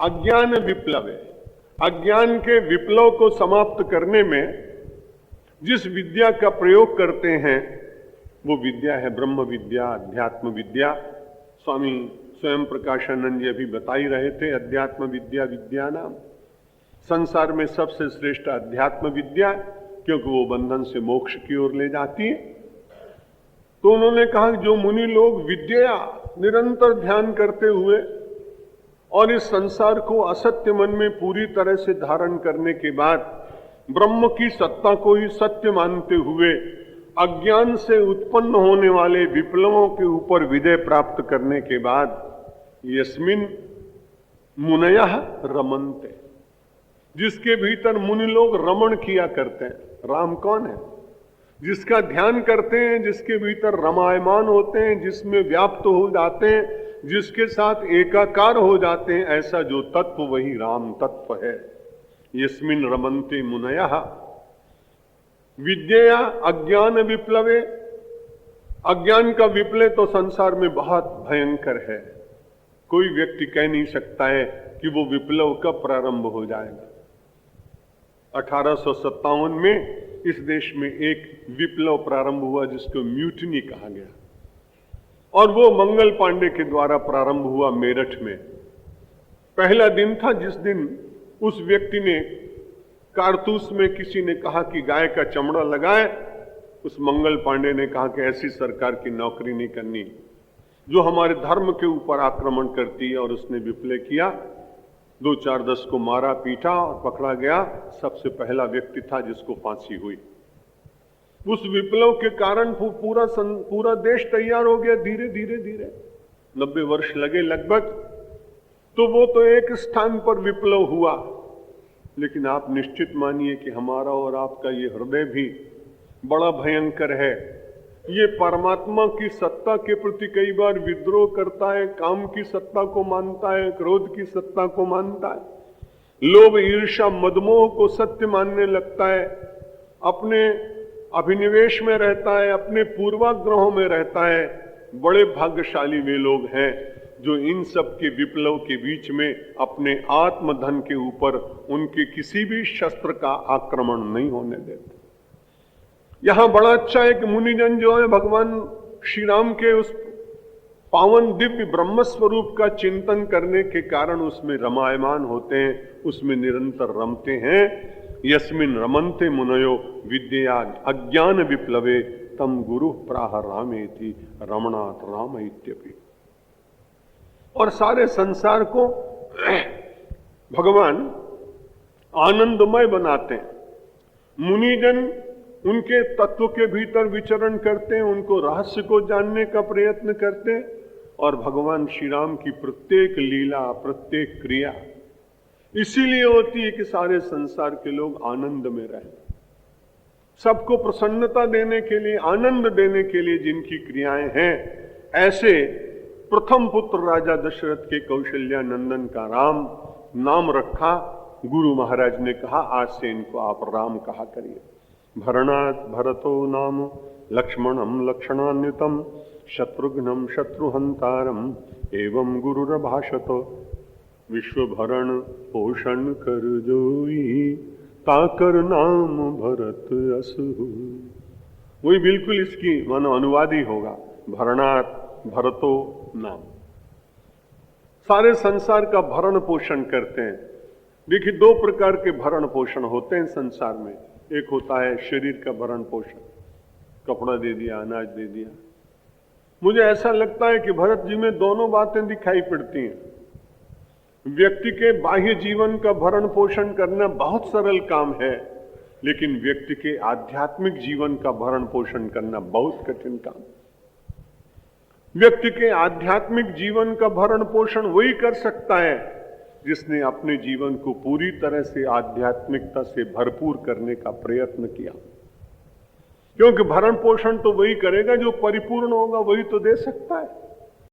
अज्ञान विप्लव है। अज्ञान के विप्लव को समाप्त करने में जिस विद्या का प्रयोग करते हैं वो विद्या है ब्रह्म विद्या, अध्यात्म विद्या। स्वामी स्वयं प्रकाशानंद जी अभी बता ही रहे थे, अध्यात्म विद्या विद्या नाम। संसार में सबसे श्रेष्ठ अध्यात्म विद्या, क्योंकि वो बंधन से मोक्ष की ओर ले जाती है। तो उन्होंने कहा जो मुनि लोग विद्या निरंतर ध्यान करते हुए और इस संसार को असत्य मन में पूरी तरह से धारण करने के बाद ब्रह्म की सत्ता को ही सत्य मानते हुए अज्ञान से उत्पन्न होने वाले विप्लवों के ऊपर विजय प्राप्त करने के बाद यस्मिन मुनयः रमन्ते, जिसके भीतर मुनि लोग रमण किया करते हैं। राम कौन है? जिसका ध्यान करते हैं, जिसके भीतर रमायमान होते हैं, जिसमें व्याप्त हो जाते हैं, जिसके साथ एकाकार हो जाते हैं, ऐसा जो तत्व वही राम तत्व है। यस्मिन रमन्ते मुनयः विद्या अज्ञान विप्लवे। अज्ञान का विप्लव तो संसार में बहुत भयंकर है। कोई व्यक्ति कह नहीं सकता है कि वो विप्लव कब प्रारंभ हो जाएगा। 1857 में इस देश में एक विप्लव प्रारंभ हुआ जिसको म्यूटनी कहा गया, और वो मंगल पांडे के द्वारा प्रारंभ हुआ मेरठ में। पहला दिन था जिस दिन उस व्यक्ति ने कारतूस में किसी ने कहा कि गाय का चमड़ा लगाए। उस मंगल पांडे ने कहा कि ऐसी सरकार की नौकरी नहीं करनी जो हमारे धर्म के ऊपर आक्रमण करती है, और उसने विप्लव किया। 2-4-10 को मारा, पीटा और पकड़ा गया। सबसे पहला व्यक्ति था जिसको फांसी हुई। उस विप्लव के कारण पूरा देश तैयार हो गया। धीरे धीरे धीरे 90 वर्ष लगे लगभग। तो वो तो एक स्थान पर विप्लव हुआ, लेकिन आप निश्चित मानिए कि हमारा और आपका ये हृदय भी बड़ा भयंकर है। ये परमात्मा की सत्ता के प्रति कई बार विद्रोह करता है, काम की सत्ता को मानता है, क्रोध की सत्ता को मानता है, लोभ ईर्ष्या मदमोह को सत्य मानने लगता है, अपने अभिनिवेश में रहता है, अपने पूर्वाग्रहों में रहता है। बड़े भाग्यशाली वे लोग हैं जो इन सब के विप्लव के बीच में अपने आत्मधन के ऊपर उनके किसी भी शस्त्र का आक्रमण नहीं होने देते। यहां बड़ा अच्छा है कि मुनिजन जो है भगवान श्री राम के उस पावन दिव्य ब्रह्म स्वरूप का चिंतन करने के कारण उसमें रमायमान होते हैं, उसमें निरंतर रमते हैं। यस्मिन रमन्ते मुनयो विद्या अज्ञान विप्लवे तम गुरु प्राह रामेति रमणात् राम इत्यपि। और सारे संसार को भगवान आनंदमय बनाते हैं। मुनिजन उनके तत्व के भीतर विचरण करते हैं, उनको रहस्य को जानने का प्रयत्न करते हैं, और भगवान श्री राम की प्रत्येक लीला, प्रत्येक क्रिया इसीलिए होती है कि सारे संसार के लोग आनंद में रहें। सबको प्रसन्नता देने के लिए, आनंद देने के लिए जिनकी क्रियाएं हैं, ऐसे प्रथम पुत्र राजा दशरथ के कौशल्या नंदन का राम नाम रखा। गुरु महाराज ने कहा आज से इनको आप राम कहा करिए। भरणात् भरतो नाम लक्ष्मणम लक्षणान्वितम शत्रुघ्नम शत्रुहंतारम एवं गुरुरभाषत विश्वभरण पोषण कर जोई ताकर नाम भरत असु। वही बिल्कुल इसकी मानो अनुवाद ही होगा, भरणात् भरतो नाम। सारे संसार का भरण पोषण करते हैं। देखिए 2 प्रकार के भरण पोषण होते हैं संसार में। एक होता है शरीर का भरण पोषण, कपड़ा दे दिया, अनाज दे दिया। मुझे ऐसा लगता है कि भरत जी में दोनों बातें दिखाई पड़ती हैं। व्यक्ति के बाह्य जीवन का भरण पोषण करना बहुत सरल काम है, लेकिन व्यक्ति के आध्यात्मिक जीवन का भरण पोषण करना बहुत कठिन काम। व्यक्ति के आध्यात्मिक जीवन का भरण पोषण वही कर सकता है जिसने अपने जीवन को पूरी तरह से आध्यात्मिकता से भरपूर करने का प्रयत्न किया। क्योंकि भरण पोषण तो वही करेगा जो परिपूर्ण होगा, वही तो दे सकता है।